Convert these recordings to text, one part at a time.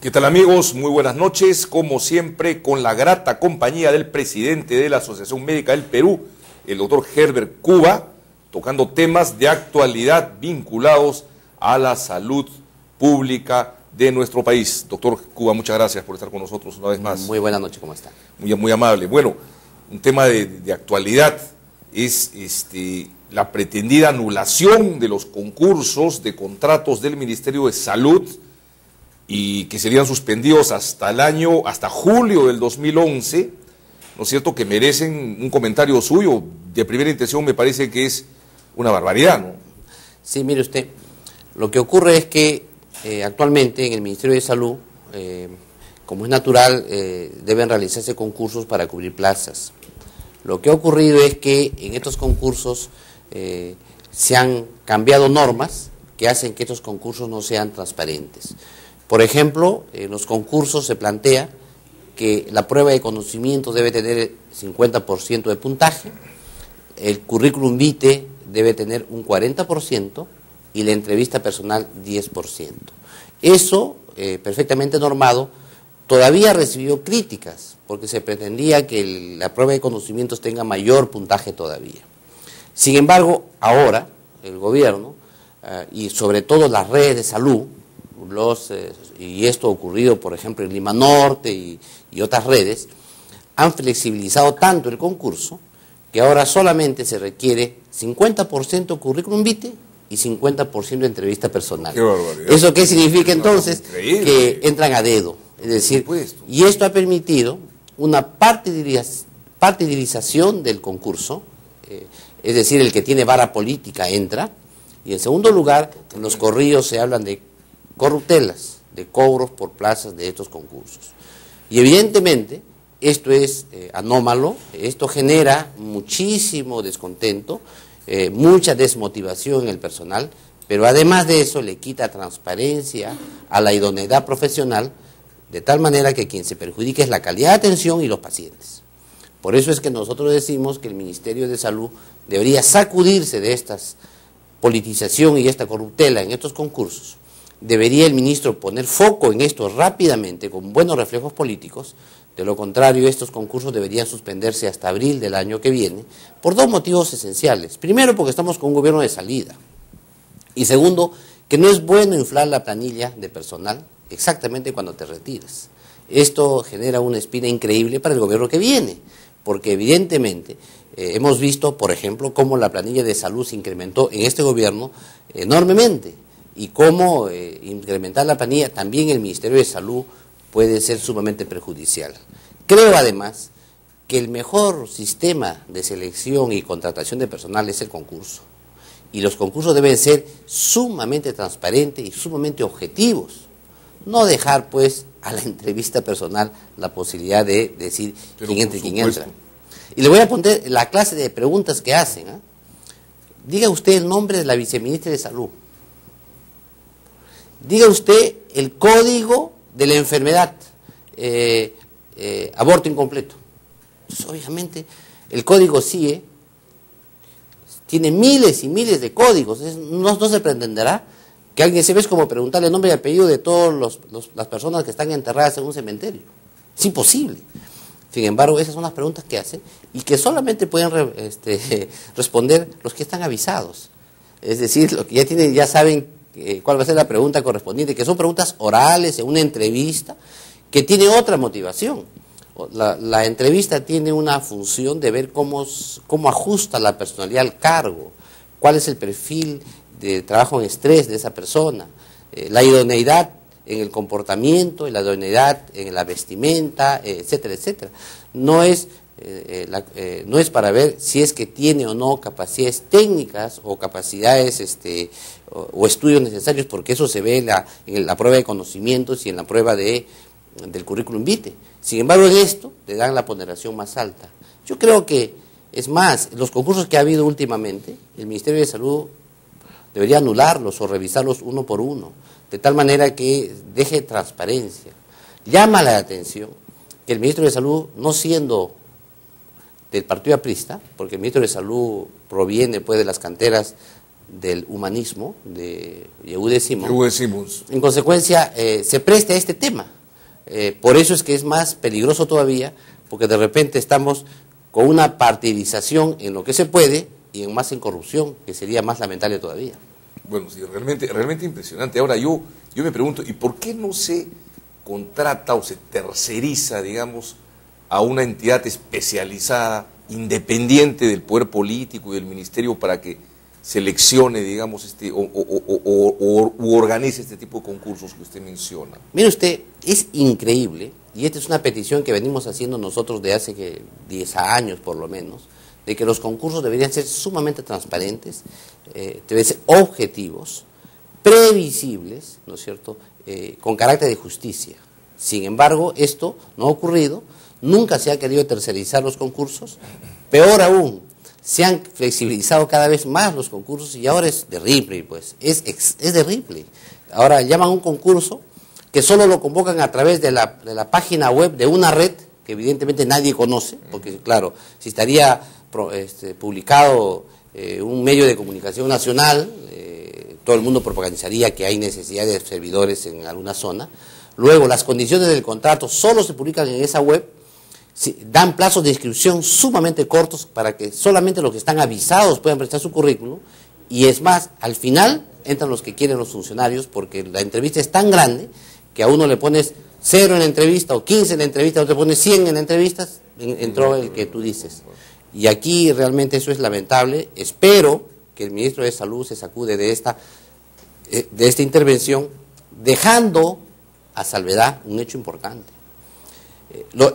¿Qué tal, amigos? Muy buenas noches. Como siempre, con la grata compañía del presidente de la Asociación Médica del Perú, el doctor Herbert Cuba, tocando temas de actualidad vinculados a la salud pública de nuestro país. Doctor Cuba, muchas gracias por estar con nosotros una vez más. Muy buenas noches, ¿cómo está? Muy amable. Bueno, un tema de actualidad es la pretendida anulación de los concursos de contratos del Ministerio de Salud y que serían suspendidos hasta julio del 2011, ¿no es cierto?, que merecen un comentario suyo. De primera intención me parece que es una barbaridad, ¿no? Sí, mire usted, lo que ocurre es que actualmente en el Ministerio de Salud, como es natural, deben realizarse concursos para cubrir plazas. Lo que ha ocurrido es que en estos concursos se han cambiado normas que hacen que estos concursos no sean transparentes. Por ejemplo, en los concursos se plantea que la prueba de conocimiento debe tener 50% de puntaje, el currículum vitae debe tener un 40% y la entrevista personal 10%. Eso, perfectamente normado, todavía recibió críticas porque se pretendía que la prueba de conocimientos tenga mayor puntaje todavía. Sin embargo, ahora el gobierno y sobre todo las redes de salud, y esto ha ocurrido, por ejemplo, en Lima Norte y otras redes, han flexibilizado tanto el concurso que ahora solamente se requiere 50% currículum vitae y 50% de entrevista personal. ¡Qué barbaridad! ¿Eso qué significa entonces? Increíble. Que entran a dedo. Es decir, y esto ha permitido una partidarización del concurso, es decir, el que tiene vara política entra, y en segundo lugar, en los corrillos se hablan de corruptelas, de cobros por plazas de estos concursos. Y evidentemente esto es anómalo, esto genera muchísimo descontento, mucha desmotivación en el personal, pero además de eso le quita transparencia a la idoneidad profesional, de tal manera que quien se perjudica es la calidad de atención y los pacientes. Por eso es que nosotros decimos que el Ministerio de Salud debería sacudirse de esta politización y esta corruptela en estos concursos. Debería el ministro poner foco en esto rápidamente, con buenos reflejos políticos. De lo contrario, estos concursos deberían suspenderse hasta abril del año que viene, por dos motivos esenciales. Primero, porque estamos con un gobierno de salida. Y segundo, que no es bueno inflar la planilla de personal exactamente cuando te retiras. Esto genera una espina increíble para el gobierno que viene, porque evidentemente hemos visto, por ejemplo, cómo la planilla de salud se incrementó en este gobierno enormemente, y cómo incrementar la planilla también el Ministerio de Salud puede ser sumamente perjudicial. Creo además que el mejor sistema de selección y contratación de personal es el concurso, y los concursos deben ser sumamente transparentes y sumamente objetivos, no dejar pues a la entrevista personal la posibilidad de decir quién entra y quién entra. Y le voy a poner la clase de preguntas que hacen. Diga usted el nombre de la viceministra de Salud. Diga usted el código de la enfermedad, aborto incompleto. Entonces, obviamente, el código CIE tiene miles y miles de códigos. No se pretenderá que alguien se ve como preguntarle el nombre y apellido de todas las personas que están enterradas en un cementerio. Es imposible. Sin embargo, esas son las preguntas que hacen y que solamente pueden responder los que están avisados. Es decir, los que ya saben cuál va a ser la pregunta correspondiente, que son preguntas orales en una entrevista, que tiene otra motivación. La entrevista tiene una función de ver cómo ajusta la personalidad al cargo, cuál es el perfil de trabajo en estrés de esa persona, la idoneidad en el comportamiento, la idoneidad en la vestimenta, etcétera, etcétera. No es para ver si es que tiene o no capacidades técnicas o capacidades o estudios necesarios, porque eso se ve en la prueba de conocimientos y en la prueba del currículum vitae. Sin embargo, en esto le dan la ponderación más alta. Yo creo que, es más, los concursos que ha habido últimamente, el Ministerio de Salud debería anularlos o revisarlos uno por uno, de tal manera que deje transparencia. Llama la atención que el Ministro de Salud, no siendo del partido aprista, porque el Ministro de Salud proviene pues de las canteras del humanismo, de Yehude Simons, en consecuencia se presta a este tema. Por eso es que es más peligroso todavía, porque de repente estamos con una partidización en lo que se puede y en corrupción, que sería más lamentable todavía. Bueno, sí, realmente impresionante. Ahora yo me pregunto, ¿y por qué no se contrata o se terceriza, digamos, a una entidad especializada, independiente del poder político y del ministerio para que seleccione, digamos, u organice este tipo de concursos que usted menciona? Mire usted, es increíble, y esta es una petición que venimos haciendo nosotros de hace 10 años por lo menos, de que los concursos deberían ser sumamente transparentes, deben ser objetivos, previsibles, ¿no es cierto?, con carácter de justicia. Sin embargo, esto no ha ocurrido, nunca se ha querido tercerizar los concursos, peor aún, se han flexibilizado cada vez más los concursos y ahora es terrible, pues, es terrible. Ahora llaman a un concurso que solo lo convocan a través de la página web de una red que evidentemente nadie conoce, porque claro, si estaría publicado un medio de comunicación nacional, todo el mundo propagandizaría que hay necesidad de servidores en alguna zona. Luego, las condiciones del contrato solo se publican en esa web, dan plazos de inscripción sumamente cortos para que solamente los que están avisados puedan prestar su currículum, y es más, al final entran los que quieren los funcionarios, porque la entrevista es tan grande que a uno le pones 0 en la entrevista o 15 en la entrevista, a otro le pones 100 en la entrevista, entró el que tú dices. Y aquí realmente eso es lamentable. Espero que el ministro de Salud se sacude de esta intervención, a salvedad un hecho importante.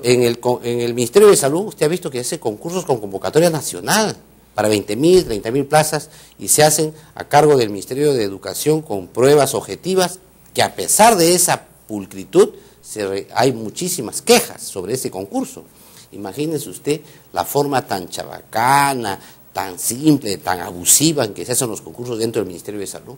En el Ministerio de Salud usted ha visto que hace concursos con convocatoria nacional para 20.000, 30.000 plazas y se hacen a cargo del Ministerio de Educación con pruebas objetivas que a pesar de esa pulcritud hay muchísimas quejas sobre ese concurso. Imagínese usted la forma tan chabacana, tan simple, tan abusiva en que se hacen los concursos dentro del Ministerio de Salud.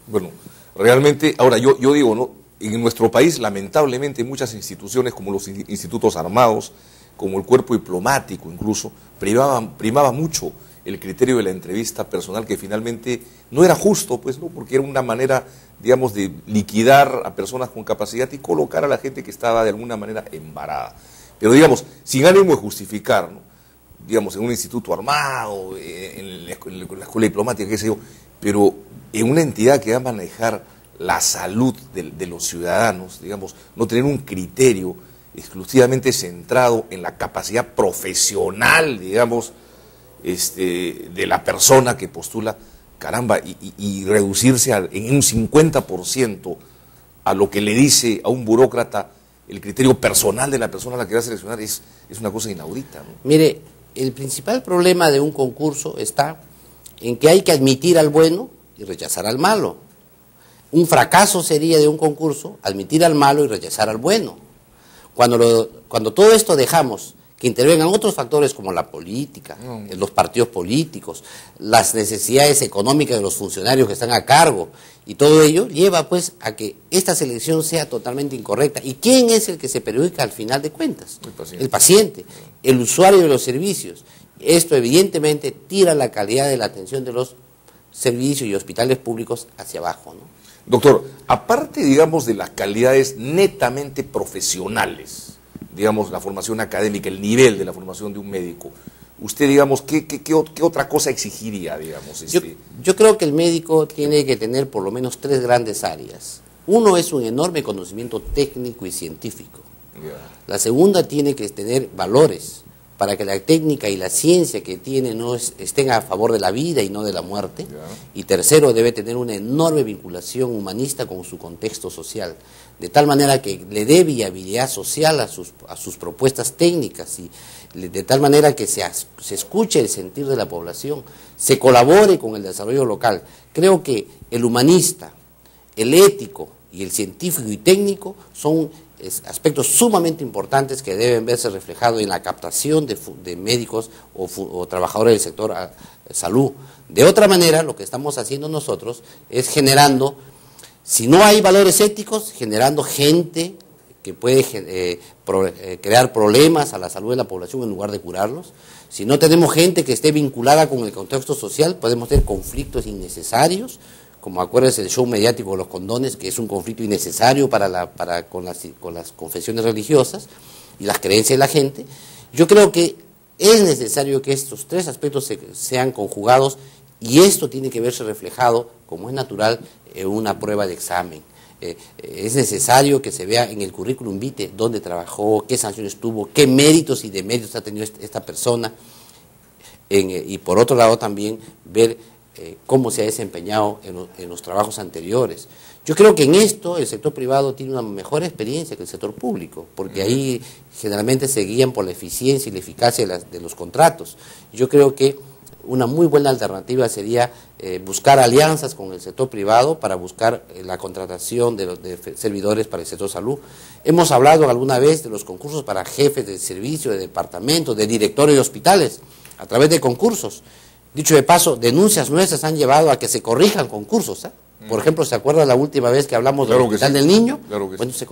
Bueno, realmente, ahora yo digo, ¿no? En nuestro país, lamentablemente, muchas instituciones como los institutos armados, como el cuerpo diplomático incluso, primaba mucho el criterio de la entrevista personal, que finalmente no era justo, pues, ¿no? Porque era una manera, digamos, de liquidar a personas con capacidad y colocar a la gente que estaba de alguna manera embarada. Pero, digamos, sin ánimo de justificar, ¿no? Digamos, en un instituto armado, en la escuela diplomática, qué sé yo, pero en una entidad que va a manejar la salud de los ciudadanos, digamos, no tener un criterio exclusivamente centrado en la capacidad profesional, digamos, de la persona que postula, caramba, y reducirse en un 50% a lo que le dice a un burócrata el criterio personal de la persona a la que va a seleccionar, es una cosa inaudita, ¿no? Mire, el principal problema de un concurso está en que hay que admitir al bueno y rechazar al malo. Un fracaso sería de un concurso admitir al malo y rechazar al bueno. Cuando todo esto dejamos que intervengan otros factores como la política, los partidos políticos, las necesidades económicas de los funcionarios que están a cargo, y todo ello lleva pues a que esta selección sea totalmente incorrecta. ¿Y quién es el que se perjudica al final de cuentas? El paciente, el usuario de los servicios. Esto evidentemente tira la calidad de la atención de los servicios y hospitales públicos hacia abajo, ¿no? Doctor, aparte, digamos, de las calidades netamente profesionales, digamos, la formación académica, el nivel de la formación de un médico, usted, digamos, ¿qué otra cosa exigiría, digamos? Yo creo que el médico tiene que tener por lo menos 3 grandes áreas. Uno es un enorme conocimiento técnico y científico. La segunda tiene que tener valores para que la técnica y la ciencia que tiene estén a favor de la vida y no de la muerte. Y tercero, debe tener una enorme vinculación humanista con su contexto social, de tal manera que le dé viabilidad social a sus propuestas técnicas, y de tal manera que se escuche el sentir de la población, se colabore con el desarrollo local. Creo que el humanista, el ético y el científico y técnico son aspectos sumamente importantes que deben verse reflejados en la captación de médicos o trabajadores del sector salud. De otra manera, lo que estamos haciendo nosotros es generando, si no hay valores éticos, generando gente que puede crear problemas a la salud de la población en lugar de curarlos. Si no tenemos gente que esté vinculada con el contexto social, podemos tener conflictos innecesarios, como acuérdense el show mediático de los condones, que es un conflicto innecesario con las confesiones religiosas y las creencias de la gente. Yo creo que es necesario que estos tres aspectos sean conjugados, y esto tiene que verse reflejado, como es natural, en una prueba de examen. Es necesario que se vea en el currículum vitae dónde trabajó, qué sanciones tuvo, qué méritos y deméritos ha tenido esta persona, y por otro lado también ver cómo se ha desempeñado en los trabajos anteriores. Yo creo que en esto el sector privado tiene una mejor experiencia que el sector público, porque ahí generalmente se guían por la eficiencia y la eficacia de los contratos. Yo creo que una muy buena alternativa sería buscar alianzas con el sector privado para buscar la contratación de servidores para el sector salud. Hemos hablado alguna vez de los concursos para jefes de servicio, de departamentos, de directores de hospitales, a través de concursos. Dicho de paso, denuncias nuestras han llevado a que se corrijan concursos. Por ejemplo, ¿se acuerda la última vez que hablamos del Hospital del Niño? Claro que bueno, se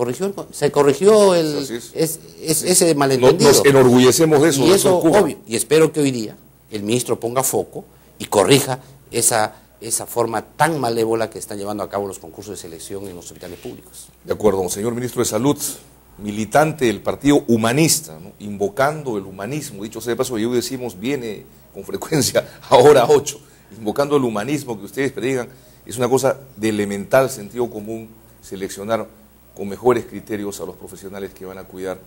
corrigió ese malentendido. Nos enorgullecemos de eso. Y eso, obvio. Y espero que hoy día el ministro ponga foco y corrija esa forma tan malévola que están llevando a cabo los concursos de selección en los hospitales públicos. De acuerdo, señor ministro de Salud, militante del Partido Humanista, ¿no? Invocando el humanismo. Dicho sea de paso, yo decimos, viene con frecuencia ahora 8, invocando el humanismo que ustedes predican. Es una cosa de elemental sentido común seleccionar con mejores criterios a los profesionales que van a cuidar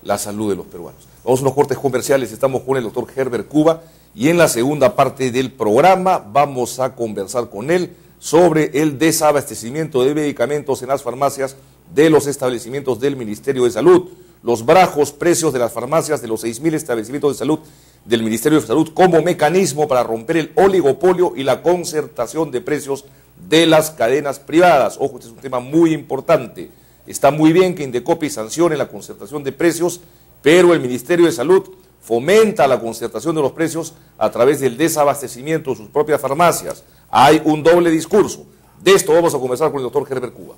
la salud de los peruanos. Vamos a unos cortes comerciales, estamos con el doctor Herbert Cuba, y en la segunda parte del programa vamos a conversar con él sobre el desabastecimiento de medicamentos en las farmacias de los establecimientos del Ministerio de Salud, los bajos precios de las farmacias de los 6.000 establecimientos de salud del Ministerio de Salud como mecanismo para romper el oligopolio y la concertación de precios de las cadenas privadas. Ojo, este es un tema muy importante. Está muy bien que Indecopi sancione la concertación de precios, pero el Ministerio de Salud fomenta la concertación de los precios a través del desabastecimiento de sus propias farmacias. Hay un doble discurso. De esto vamos a conversar con el doctor Herbert Cuba.